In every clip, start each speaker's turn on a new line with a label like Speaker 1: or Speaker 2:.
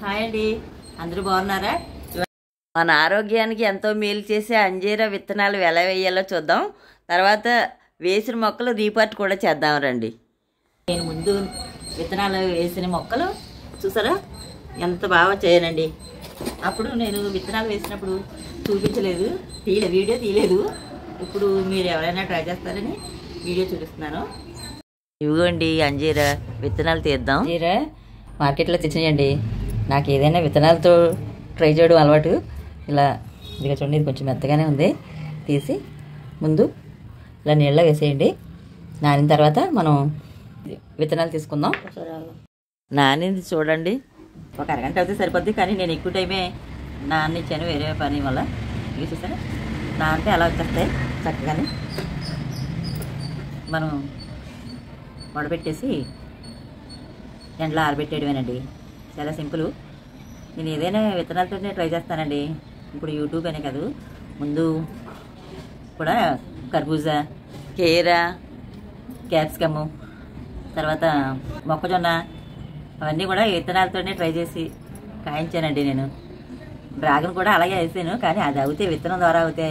Speaker 1: Hi అండి, అందరూ బాగున్నారా? మన ఆరోగ్యానికి ఎంతో మేలు చేసే అంజీరా విత్తనాలు ఎలా వేయాలో చూద్దాం. తర్వాత వేసిన మొక్కలు రీపార్ట్ కూడా చేద్దాం రండి. నేను ముందు విత్తనాలు వేసిన మొక్కలు చూసారా ఎంత బాగా చేయనండి. అప్పుడు నేను విత్తనాలు వేసినప్పుడు చూపించలేదు, వీడియో తీయలేదు. ఇప్పుడు మీరు ఎవరైనా ట్రై చేస్తారని వీడియో చూపిస్తున్నాను. ఇవ్వండి అంజీరా విత్తనాలు తీద్దాం. అంజీరా మార్కెట్లో తెచ్చినాయండి. నాకు ఏదైనా విత్తనాలతో ట్రై చేయడం అలవాటు. ఇలా ఇదిగా చూడండి, ఇది కొంచెం మెత్తగానే ఉంది. తీసి ముందు ఇలా నీళ్ళలో వేసేయండి. నానిన తర్వాత మనం విత్తనాలు తీసుకుందాం. నానింది చూడండి, ఒక అరగంట అయితే సరిపోద్ది. కానీ నేను ఎక్కువ టైమే నానిచ్చాను వేరే పని వల్ల. ఇవి చూసారా నానితే అలా వచ్చేస్తాయి చక్కగానే. మనం వడబెట్టేసి ఎండలో ఆరబెట్టేయడమేనండి. చాలా సింపుల్. నేను ఏదైనా విత్తనాలతోనే ట్రై చేస్తానండి. ఇప్పుడు యూట్యూబ్ అనే కాదు, ముందు కూడా కర్బూజా, కీరా, క్యాప్సికము, తర్వాత మొక్కజొన్న అవన్నీ కూడా విత్తనాలతోనే ట్రై చేసి కాయించానండి. నేను డ్రాగన్ కూడా అలాగే వేసాను, కానీ అది అవుతే విత్తనం ద్వారా అవుతే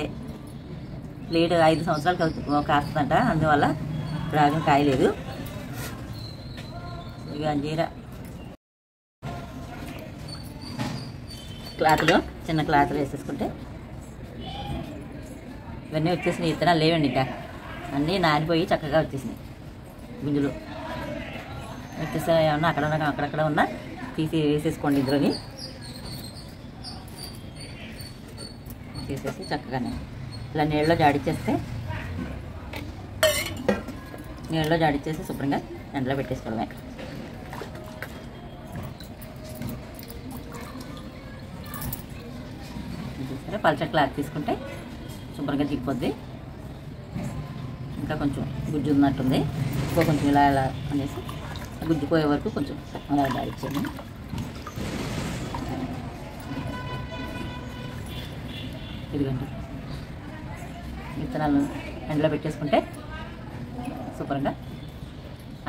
Speaker 1: లేట్ 5 సంవత్సరాలు కాస్తుందంట. అందువల్ల డ్రాగన్ కాయలేదు. ఇవి అంజీరా క్లాత్లో చిన్న క్లాత్లో వేసేసుకుంటే ఇవన్నీ వచ్చేసినాయి. విత్తనాలు లేవండి, ఇంకా అన్నీ నానిపోయి చక్కగా వచ్చేసినాయి. గుంజులు వచ్చేసా ఏమన్నా అక్కడక్కడ ఉన్నా తీసి వేసేసుకోండి. ఇందులోని తీసేసి చక్కగానే ఇలా నీళ్ళలో జాడిచ్చేసి శుభ్రంగా ఎండలో పెట్టేసుకోవడమే. సరే, పల్చటి క్లాత్ తీసుకుంటే శుభ్రంగా దిగిపోద్ది. ఇంకా కొంచెం గుజ్జు ఉన్నట్టుంది, ఇంకో కొంచెం ఇలా అనేసి గుజ్జుపోయే వరకు కొంచెం అలా దాడిచ్చేయండి. ఇదిగండి విత్తనాలు ఎండలో పెట్టేసుకుంటే శుభ్రంగా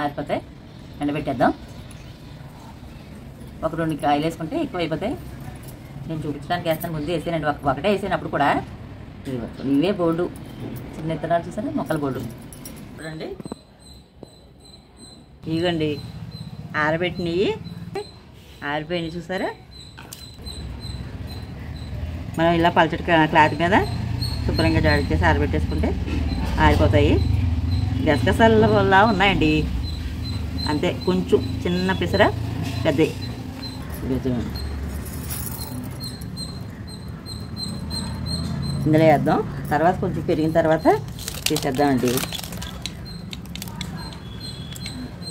Speaker 1: ఆరిపోతాయి. ఎండబెట్టేద్దాం. ఒక 2 కాయలు వేసుకుంటే ఎక్కువ అయిపోతాయి. నేను చూపించడానికి వేస్తాను, ముందు వేసానండి. ఒకటే వేసాను అప్పుడు కూడా. ఇవే బోర్డు చిన్న విత్తనాలు చూసారా, మొక్కల బోర్డు చూడండి. ఇవ్వండి ఆరిపోయినాయి చూసారా. మనం ఇలా పల్చటి క్లాత్ మీద శుభ్రంగా జాడిచ్చేసి ఆరబెట్టేసుకుంటే ఆరిపోతాయి. గసగసాలలా ఉన్నాయండి, అంతే. కొంచెం చిన్న పిసర పెద్దవి. ఇందులో వేద్దాం. తర్వాత కొంచెం పెరిగిన తర్వాత తీసేద్దామండి.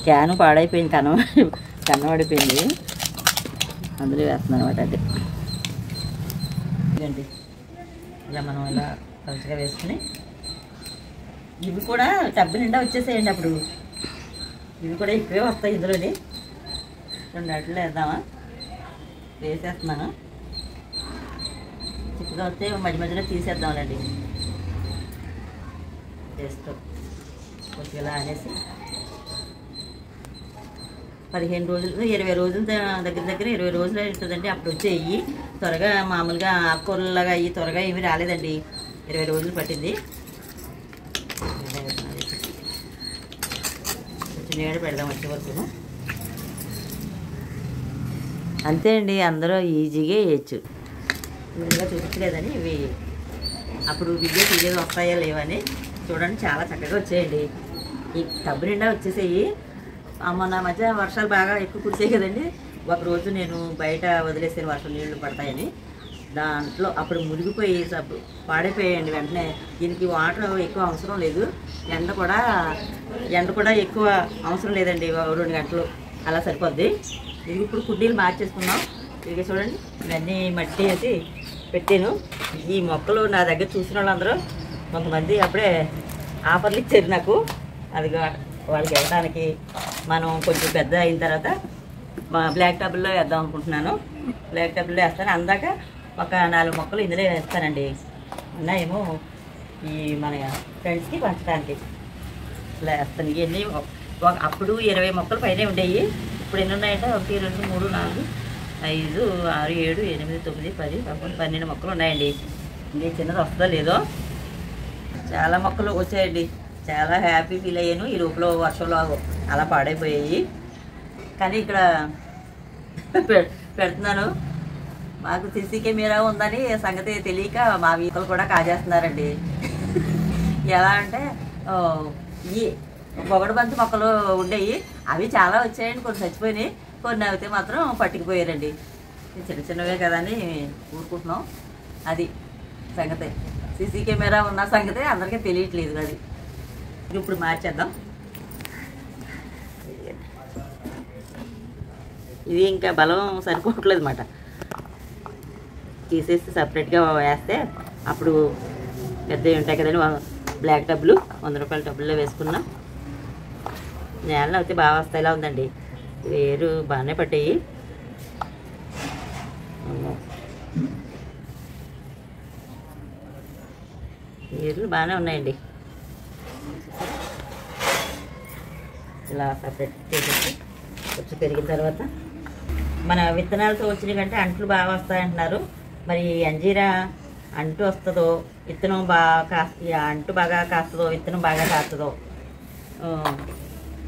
Speaker 1: క్యాను పాడైపోయింది, కన్నబడిపోయింది. అందులో వేస్తున్నాను అనమాట. అది ఇదండి, ఇలా మనం ఇలా పలుచగా వేసుకుని ఇవి కూడా టబ్బు నిండా వచ్చేసేయండి. అప్పుడు ఇవి కూడా ఎక్కువే వస్తాయి. ఇందులోని 2 అట్లు వేద్దామా? వేసేస్తున్నాను. చిక్కుగా వస్తే మధ్య మధ్యలో తీసేద్దామండి. జస్ట్ కొంచెం ఇలా అనేసి 15 రోజులు 20 రోజులు దగ్గర 20 రోజులు అవుతుందండి. అప్పుడు వచ్చేవి త్వరగా. మామూలుగా ఆకుకూరలాగా అయ్యి త్వరగా ఏమీ రాలేదండి. 20 రోజులు పట్టింది. కొంచెం నీడ పెడదాం వచ్చే వరకు. అంతే అండి, అందరూ ఈజీగా వేయచ్చు. వీడిగా చూపించలేదని ఇవి అప్పుడు వీడియో తీయలేదు, వస్తాయా లేవని. చూడండి చాలా చక్కగా వచ్చాయండి. ఈ టబ్బు నిండా వచ్చేసాయి. మొన్న మధ్య వర్షాలు బాగా ఎక్కువ కురిసాయి కదండి. ఒకరోజు నేను బయట వదిలేసాను వర్షం నీళ్లు పడతాయని. దాంట్లో అప్పుడు మునిగిపోయి పాడైపోయాయండి వెంటనే. దీనికి వాటర్ ఎక్కువ అవసరం లేదు, ఎండ కూడా ఎక్కువ అవసరం లేదండి. 2 గంటలు అలా సరిపోద్ది. ఇది ఇప్పుడు కుండీలు మార్చేసుకుందాం. ఇక చూడండి, ఇవన్నీ మట్టి వేసి పెట్టాను. ఈ మొక్కలు నా దగ్గర చూసిన వాళ్ళందరూ కొంతమంది అప్పుడే ఆఫర్లు ఇచ్చారు నాకు. అదిగా వాళ్ళకి వెళ్ళడానికి మనం కొంచెం పెద్ద అయిన తర్వాత బ్లాక్ టబ్లో వేద్దాం అనుకుంటున్నాను. బ్లాక్ టబ్లో వేస్తాను. అందాక ఒక 4 మొక్కలు ఇందులో వేస్తానండి. ఉన్నాయేమో ఈ మన ఫ్రెండ్స్కి పంచడానికి ఇలా వేస్తాను. ఇవన్నీ అప్పుడు 20 మొక్కలు పైనే ఉండేవి. ఇప్పుడు ఎన్ని ఉన్నాయంటే 1 2 3 4 5, 6, 7, 8, 9, 10, 11, 12 మొక్కలు ఉన్నాయండి. ఇది చిన్నది వస్తుందో లేదో. చాలా మొక్కలు వచ్చాయండి. చాలా హ్యాపీ ఫీల్ అయ్యాను. ఈ లోపల వర్షంలో అలా పాడైపోయాయి. కానీ ఇక్కడ పెడుతున్నాను. మాకు సీసీ కెమెరా ఉందని సంగతి తెలియక మా వీకలు కూడా కాజేస్తున్నారండి. ఎలా అంటే ఈ పొగడు బంతి మొక్కలు ఉండేవి, అవి చాలా వచ్చాయండి. కొన్ని చచ్చిపోయినాయి, కొన్ని అయితే మాత్రం పట్టుకుపోయారండి. చిన్న చిన్నవే కదా అని ఊరుకుంటున్నాం. అది సంగతి. సీసీ కెమెరా ఉన్న సంగతి అందరికీ తెలియట్లేదు. అది ఇప్పుడు మార్చేద్దాం. ఇది ఇంకా బలం సరిపోవట్లేదు అన్నమాట. తీసేసి సపరేట్గా వేస్తే అప్పుడు పెద్దవి ఉంటాయి కదండి, బ్లాక్ టబ్బులు 100 రూపాయల టబ్బుల్లో వేసుకున్నాం. నేలలో అయితే బాగా వస్తాయిలా ఉందండి. వేరు బాగానే పట్టాయి. వేర్లు బాగానే ఉన్నాయండి. ఇలా సపరేట్ చేసేసి కొంచెం పెరిగిన తర్వాత మన విత్తనాలతో వచ్చిన కంటే అంట్లు బాగా వస్తాయంటున్నారు. మరి అంజీరా అంటు వస్తుందో, విత్తనం బాగా అంటు బాగా కాస్తుందో, విత్తనం బాగా కాస్తుందో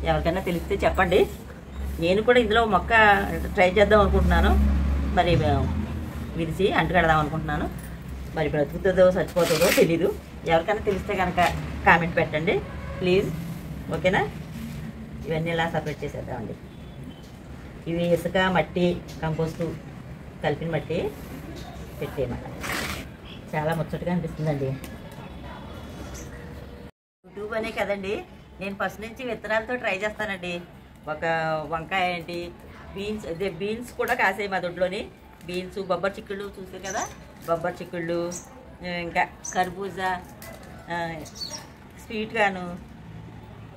Speaker 1: ఎవరికైనా తెలిస్తే చెప్పండి. నేను కూడా ఇందులో మొక్క ట్రై చేద్దాం అనుకుంటున్నాను. మరి విరిచి అంటు కడదాం అనుకుంటున్నాను. మరి బ్రతుకుతుందో చచ్చిపోతుందో తెలీదు. ఎవరికైనా తెలిస్తే కనుక కామెంట్ పెట్టండి ప్లీజ్. ఓకేనా? ఇవన్నీ ఇలా సపరేట్ చేసేద్దామండి. ఇవి ఇసుక, మట్టి, కంపోస్టు కలిపిన మట్టి పెట్టేయమాట. చాలా ముచ్చటగా అనిపిస్తుందండి. యూట్యూబ్ అనే కదండి, నేను ఫస్ట్ నుంచి విత్తనాలతో ట్రై చేస్తానండి. ఒక వంకాయ ఏంటి, బీన్స్, అదే బీన్స్ కూడా కాసాయి మా దొడ్లోని. బీన్స్, బొబ్బరి చిక్కుళ్ళు చూసారు కదా, బొబ్బరి చిక్కుళ్ళు, ఇంకా కర్బూజా, స్వీట్ గాను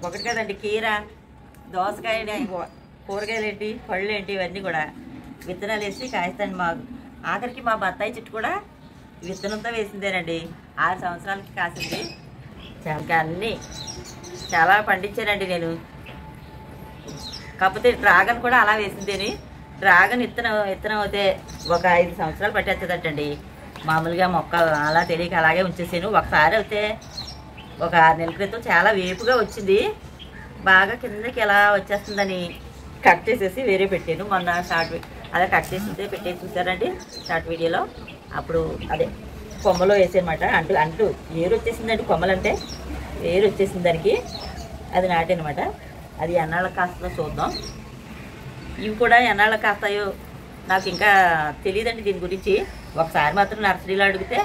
Speaker 1: ఒకటి కదండి, కీర, దోసకాయ, కూరగాయలు ఏంటి, పళ్ళు ఏంటి, ఇవన్నీ కూడా విత్తనాలు వేసి కాయిస్తాను. ఆఖరికి మా బత్తాయి చెట్టు కూడా విత్తనంతో వేసిందేనండి. 6 సంవత్సరాలకి కాసింది. ఇంకా అన్నీ చాలా పండించానండి నేను. కాకపోతే డ్రాగన్ కూడా అలా వేసిందేని. డ్రాగన్ విత్తనం అయితే ఒక 5 సంవత్సరాలు పట్టేస్తుందటండి. మామూలుగా మొక్క అలా తెలియక అలాగే ఉంచేసాను. ఒకసారి అయితే ఒక 6 నెలల క్రితం చాలా వేపుగా వచ్చింది. బాగా కిందకి ఎలా వచ్చేస్తుందని కట్ చేసేసి వేరే పెట్టాను. మొన్న అదే కట్ చేసి పెట్టేసి చూసారండి షార్ట్ వీడియోలో. అప్పుడు అదే కొమ్మలో వేసానమాట. అంటూ ఏరు వచ్చేసిందండి. కొమ్మలంటే ఏరు వచ్చేసింది దానికి. అది నాటనమాట. అది ఎన్నాళ్ళకి కాస్తుందో చూద్దాం. ఇవి కూడా ఎన్నాళ్ళకి కాస్తాయో నాకు ఇంకా తెలియదండి దీని గురించి. ఒకసారి మాత్రం నర్సరీలో అడిగితే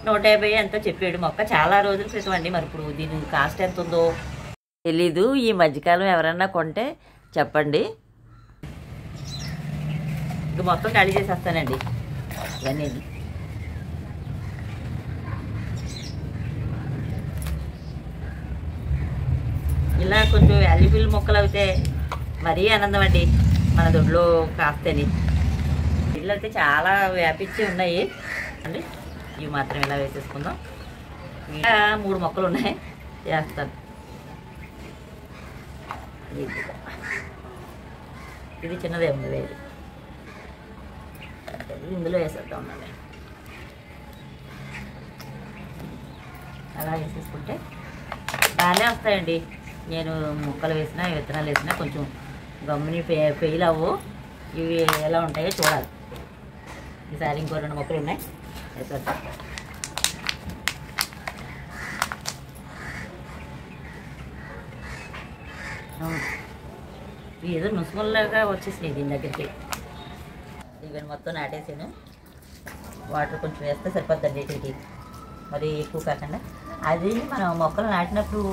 Speaker 1: 150 ఎంతో చెప్పాడు మొక్క. చాలా రోజుల క్రితం అండి. మరి ఇప్పుడు దీని కాస్ట్ ఎంత ఉందో తెలీదు. ఈ మధ్యకాలం ఎవరన్నా కొంటే చెప్పండి. ఇంక మొత్తం ఖాళీ చేసేస్తానండి ఇవన్నీ. ఇలా కొంచెం వాల్యుబుల్ మొక్కలు అయితే మరీ ఆనందం అండి మన దొడ్లో కాస్తేని. ఇల్లు అయితే చాలా వ్యాపించి ఉన్నాయి అండి. ఇవి మాత్రం ఇలా వేసేసుకుందాం. ఇంకా 3 మొక్కలు ఉన్నాయి, వేస్తాను. ఇది చిన్నదే ఉంది, లేదు ఇందులో వేసేద్దాం. అలా వేసేసుకుంటే బాగానే వస్తాయండి. నేను మొక్కలు వేసినా, విత్తనాలు వేసినా కొంచెం గమ్ముని ఫెయిల్ అవ్వు. ఇవి ఎలా ఉంటాయో చూడాలి. ఈసారి ఇంకో 2 మొక్కలు ఉన్నాయి, వేసేద్దాం. ఏదో నుసుములాగా వచ్చేసినాయి దీని దగ్గరికి. ఇవన్నీ మొత్తం నాటేసాను. వాటర్ కొంచెం వేస్తే సరిపోద్దండి వీటికి, మరి ఎక్కువ కాకుండా. అది మనం మొక్కలు నాటినప్పుడు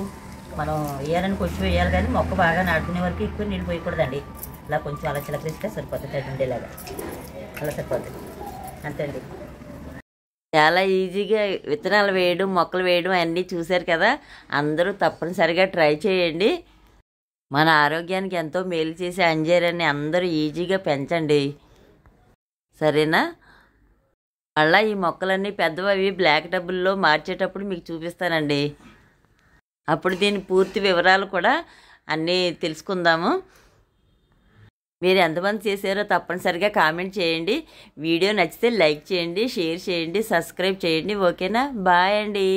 Speaker 1: మనం వేయాలని కొంచెం వేయాలి, కానీ మొక్క బాగా నాటుకునే వరకు ఎక్కువ నీళ్ళు పోయకూడదండి. ఇలా కొంచెం అలా చిలకరిస్తే సరిపోతుంది. అది ఉండేలాగా అలా సరిపోతుంది, అంతే అండి. చాలా ఈజీగా విత్తనాలు వేయడం, మొక్కలు వేయడం అన్నీ చూశారు కదా. అందరూ తప్పనిసరిగా ట్రై చేయండి. మన ఆరోగ్యానికి ఎంతో మేలు చేసే అంజీరాన్ని అందరూ ఈజీగా పెంచండి, సరేనా? మళ్ళీ ఈ మొక్కలన్నీ పెద్దవి బ్లాక్ టబ్బుల్లో మార్చేటప్పుడు మీకు చూపిస్తానండి. అప్పుడు దీని పూర్తి వివరాలు కూడా అన్నీ తెలుసుకుందాము. మీరు ఎంతమంది చేశారో తప్పనిసరిగా కామెంట్ చేయండి. వీడియో నచ్చితే లైక్ చేయండి, షేర్ చేయండి, సబ్స్క్రైబ్ చేయండి. ఓకేనా? బాయ్ అండి.